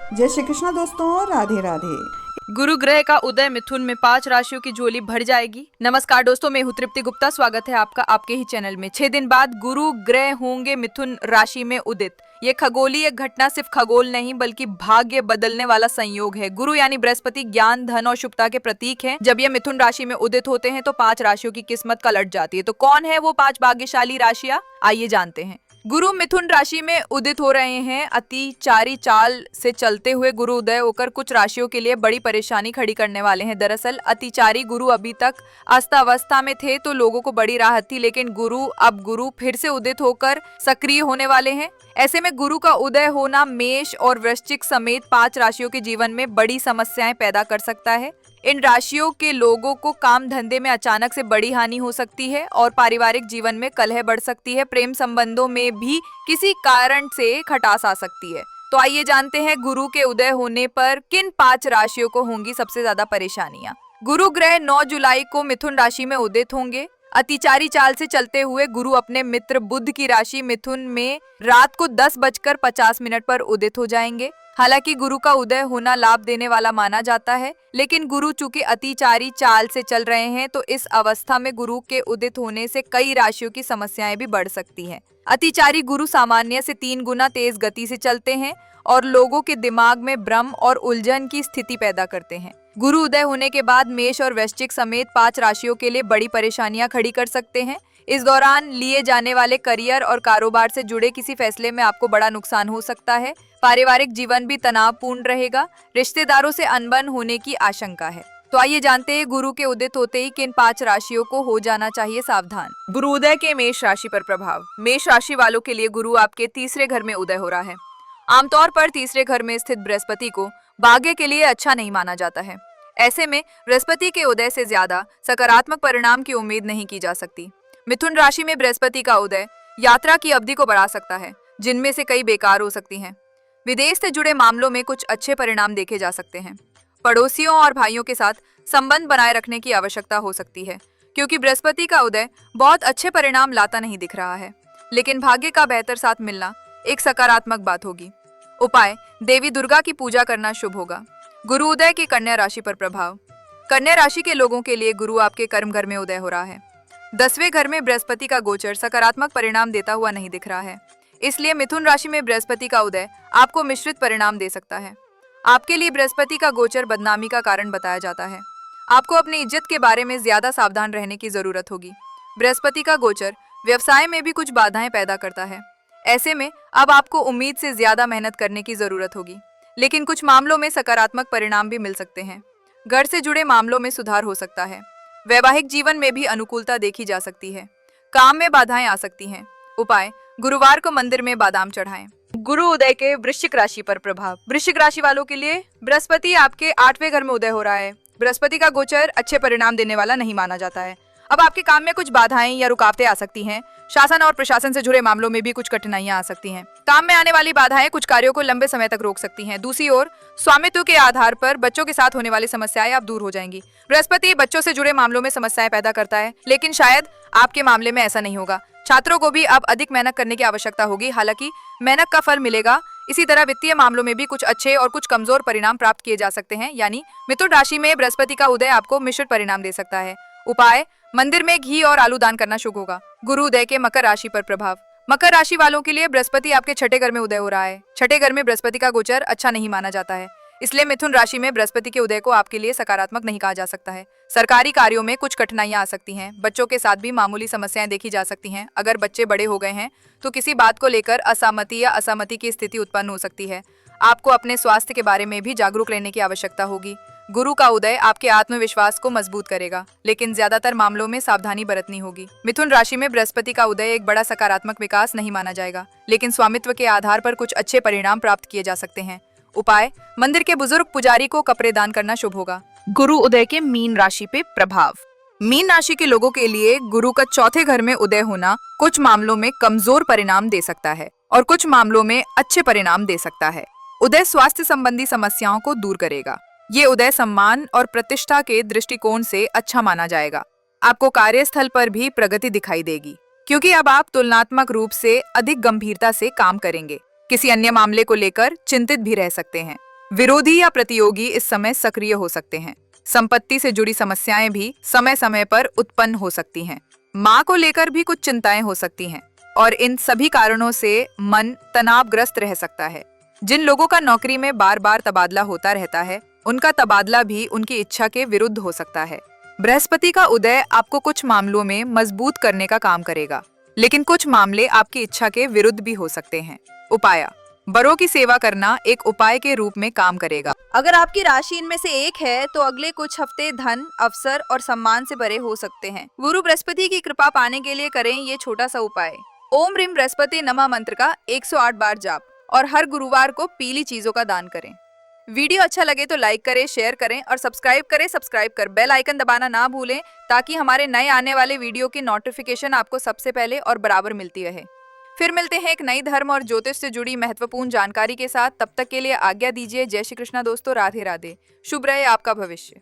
जय श्री कृष्णा दोस्तों, राधे राधे। गुरु ग्रह का उदय मिथुन में 5 राशियों की झोली भर जाएगी। नमस्कार दोस्तों, मैं हूं तृप्ति गुप्ता। स्वागत है आपका आपके ही चैनल में। 6 दिन बाद गुरु ग्रह होंगे मिथुन राशि में उदित। ये खगोलीय घटना सिर्फ खगोल नहीं बल्कि भाग्य बदलने वाला संयोग है। गुरु यानी बृहस्पति ज्ञान, धन और शुभता के प्रतीक हैं। जब ये मिथुन राशि में उदित होते हैं तो 5 राशियों की किस्मत पलट जाती है। तो कौन है वो 5 भाग्यशाली राशियां, आइए जानते हैं। गुरु मिथुन राशि में उदित हो रहे हैं। अतिचारी चाल से चलते हुए गुरु उदय होकर कुछ राशियों के लिए बड़ी परेशानी खड़ी करने वाले हैं। दरअसल अतिचारी गुरु अभी तक अस्तावस्था में थे तो लोगों को बड़ी राहत थी, लेकिन गुरु फिर से उदित होकर सक्रिय होने वाले हैं। ऐसे में गुरु का उदय होना मेष और वृश्चिक समेत 5 राशियों के जीवन में बड़ी समस्याएं पैदा कर सकता है। इन राशियों के लोगों को काम धंधे में अचानक से बड़ी हानि हो सकती है और पारिवारिक जीवन में कलह बढ़ सकती है। प्रेम संबंधों में भी किसी कारण से खटास आ सकती है। तो आइए जानते हैं गुरु के उदय होने पर किन 5 राशियों को होंगी सबसे ज्यादा परेशानियां। गुरु ग्रह 9 जुलाई को मिथुन राशि में उदित होंगे। अतिचारी चाल से चलते हुए गुरु अपने मित्र बुध की राशि मिथुन में रात को 10:50 पर उदित हो जाएंगे। हालांकि गुरु का उदय होना लाभ देने वाला माना जाता है, लेकिन गुरु चूंकि अतिचारी चाल से चल रहे हैं तो इस अवस्था में गुरु के उदित होने से कई राशियों की समस्याएं भी बढ़ सकती हैं। अतिचारी गुरु सामान्य से 3 गुना तेज गति से चलते हैं और लोगों के दिमाग में भ्रम और उलझन की स्थिति पैदा करते हैं। गुरु उदय होने के बाद मेष और वृश्चिक समेत 5 राशियों के लिए बड़ी परेशानियां खड़ी कर सकते हैं। इस दौरान लिए जाने वाले करियर और कारोबार से जुड़े किसी फैसले में आपको बड़ा नुकसान हो सकता है। पारिवारिक जीवन भी तनावपूर्ण रहेगा। रिश्तेदारों से अनबन होने की आशंका है। तो आइए जानते हैं गुरु के उदित होते ही किन 5 राशियों को हो जाना चाहिए सावधान। गुरु उदय के मेष राशि पर प्रभाव। मेष राशि वालों के लिए गुरु आपके तीसरे घर में उदय हो रहा है। आमतौर पर तीसरे घर में स्थित बृहस्पति को भाग्य के लिए अच्छा नहीं माना जाता है। ऐसे में बृहस्पति के उदय से ज्यादा सकारात्मक परिणाम की उम्मीद नहीं की जा सकती। मिथुन राशि में बृहस्पति का उदय यात्रा की अवधि को बढ़ा सकता है, जिनमें से कई बेकार हो सकती हैं। विदेश से जुड़े मामलों में कुछ अच्छे परिणाम देखे जा सकते हैं। पड़ोसियों और भाइयों के साथ संबंध बनाए रखने की आवश्यकता हो सकती है, क्योंकि बृहस्पति का उदय बहुत अच्छे परिणाम लाता नहीं दिख रहा है। लेकिन भाग्य का बेहतर साथ मिलना एक सकारात्मक बात होगी। उपाय, देवी दुर्गा की पूजा करना शुभ होगा। गुरु उदय के कन्या राशि पर प्रभाव। कन्या राशि के लोगों के लिए गुरु आपके कर्म घर में उदय हो रहा है। 10वें घर में बृहस्पति का गोचर सकारात्मक परिणाम देता हुआ नहीं दिख रहा है, इसलिए मिथुन राशि में बृहस्पति का उदय आपको मिश्रित परिणाम दे सकता है। आपके लिए बृहस्पति का गोचर बदनामी का कारण बताया जाता है। आपको अपनी इज्जत के बारे में ज्यादा सावधान रहने की जरूरत होगी। बृहस्पति का गोचर व्यवसाय में भी कुछ बाधाएं पैदा करता है। ऐसे में अब आपको उम्मीद से ज्यादा मेहनत करने की जरूरत होगी, लेकिन कुछ मामलों में सकारात्मक परिणाम भी मिल सकते हैं। घर से जुड़े मामलों में सुधार हो सकता है। वैवाहिक जीवन में भी अनुकूलता देखी जा सकती है। काम में बाधाएं आ सकती हैं। उपाय, गुरुवार को मंदिर में बादाम चढ़ाएं। गुरु उदय के वृश्चिक राशि पर प्रभाव। वृश्चिक राशि वालों के लिए बृहस्पति आपके 8वें घर में उदय हो रहा है। बृहस्पति का गोचर अच्छे परिणाम देने वाला नहीं माना जाता है। अब आपके काम में कुछ बाधाएं या रुकावटें आ सकती हैं। शासन और प्रशासन से जुड़े मामलों में भी कुछ कठिनाइयां आ सकती हैं। काम में आने वाली बाधाएं कुछ कार्यों को लंबे समय तक रोक सकती हैं। दूसरी ओर स्वामित्व के आधार पर बच्चों के साथ होने वाली समस्याएं अब दूर हो जाएंगी। बृहस्पति बच्चों से जुड़े मामलों में समस्याएं पैदा करता है, लेकिन शायद आपके मामले में ऐसा नहीं होगा। छात्रों को भी अब अधिक मेहनत करने की आवश्यकता होगी, हालांकि मेहनत का फल मिलेगा। इसी तरह वित्तीय मामलों में भी कुछ अच्छे और कुछ कमजोर परिणाम प्राप्त किए जा सकते हैं। यानी मिथुन राशि में बृहस्पति का उदय आपको मिश्रित परिणाम दे सकता है। उपाय, मंदिर में घी और आलू दान करना शुभ होगा। गुरु उदय के मकर राशि पर प्रभाव। मकर राशि वालों के लिए बृहस्पति आपके 6ठे घर में उदय हो रहा है। 6ठे घर में बृहस्पति का गोचर अच्छा नहीं माना जाता है, इसलिए मिथुन राशि में बृहस्पति के उदय को आपके लिए सकारात्मक नहीं कहा जा सकता है। सरकारी कार्यों में कुछ कठिनाइयां आ सकती हैं। बच्चों के साथ भी मामूली समस्याएं देखी जा सकती हैं। अगर बच्चे बड़े हो गए हैं तो किसी बात को लेकर असहमति या असहमति की स्थिति उत्पन्न हो सकती है। आपको अपने स्वास्थ्य के बारे में भी जागरूक रहने की आवश्यकता होगी। गुरु का उदय आपके आत्मविश्वास को मजबूत करेगा, लेकिन ज्यादातर मामलों में सावधानी बरतनी होगी। मिथुन राशि में बृहस्पति का उदय एक बड़ा सकारात्मक विकास नहीं माना जाएगा, लेकिन स्वामित्व के आधार पर कुछ अच्छे परिणाम प्राप्त किए जा सकते हैं। उपाय, मंदिर के बुजुर्ग पुजारी को कपड़े दान करना शुभ होगा। गुरु उदय के मीन राशि पे प्रभाव। मीन राशि के लोगों के लिए गुरु का 4थे घर में उदय होना कुछ मामलों में कमजोर परिणाम दे सकता है और कुछ मामलों में अच्छे परिणाम दे सकता है। उदय स्वास्थ्य संबंधी समस्याओं को दूर करेगा। ये उदय सम्मान और प्रतिष्ठा के दृष्टिकोण से अच्छा माना जाएगा। आपको कार्यस्थल पर भी प्रगति दिखाई देगी, क्योंकि अब आप तुलनात्मक रूप से अधिक गंभीरता से काम करेंगे। किसी अन्य मामले को लेकर चिंतित भी रह सकते हैं। विरोधी या प्रतियोगी इस समय सक्रिय हो सकते हैं। संपत्ति से जुड़ी समस्याएं भी समय समय पर उत्पन्न हो सकती हैं। माँ को लेकर भी कुछ चिंताएं हो सकती हैं और इन सभी कारणों से मन तनावग्रस्त रह सकता है। जिन लोगों का नौकरी में बार बार तबादला होता रहता है, उनका तबादला भी उनकी इच्छा के विरुद्ध हो सकता है। बृहस्पति का उदय आपको कुछ मामलों में मजबूत करने का काम करेगा, लेकिन कुछ मामले आपकी इच्छा के विरुद्ध भी हो सकते हैं। उपाय: बड़ों की सेवा करना एक उपाय के रूप में काम करेगा। अगर आपकी राशि इनमें से एक है तो अगले कुछ हफ्ते धन, अवसर और सम्मान से भरे हो सकते हैं। गुरु बृहस्पति की कृपा पाने के लिए करें ये छोटा सा उपाय। ओम ह्रीम बृहस्पति नमः मंत्र का 108 बार जाप और हर गुरुवार को पीली चीजों का दान करें। वीडियो अच्छा लगे तो लाइक करें, शेयर करें और सब्सक्राइब कर बेल आइकन दबाना ना भूलें, ताकि हमारे नए आने वाले वीडियो की नोटिफिकेशन आपको सबसे पहले और बराबर मिलती रहे। फिर मिलते हैं एक नई धर्म और ज्योतिष से जुड़ी महत्वपूर्ण जानकारी के साथ। तब तक के लिए आज्ञा दीजिए। जय श्री कृष्णा दोस्तों, राधे राधे। शुभ रहे आपका भविष्य।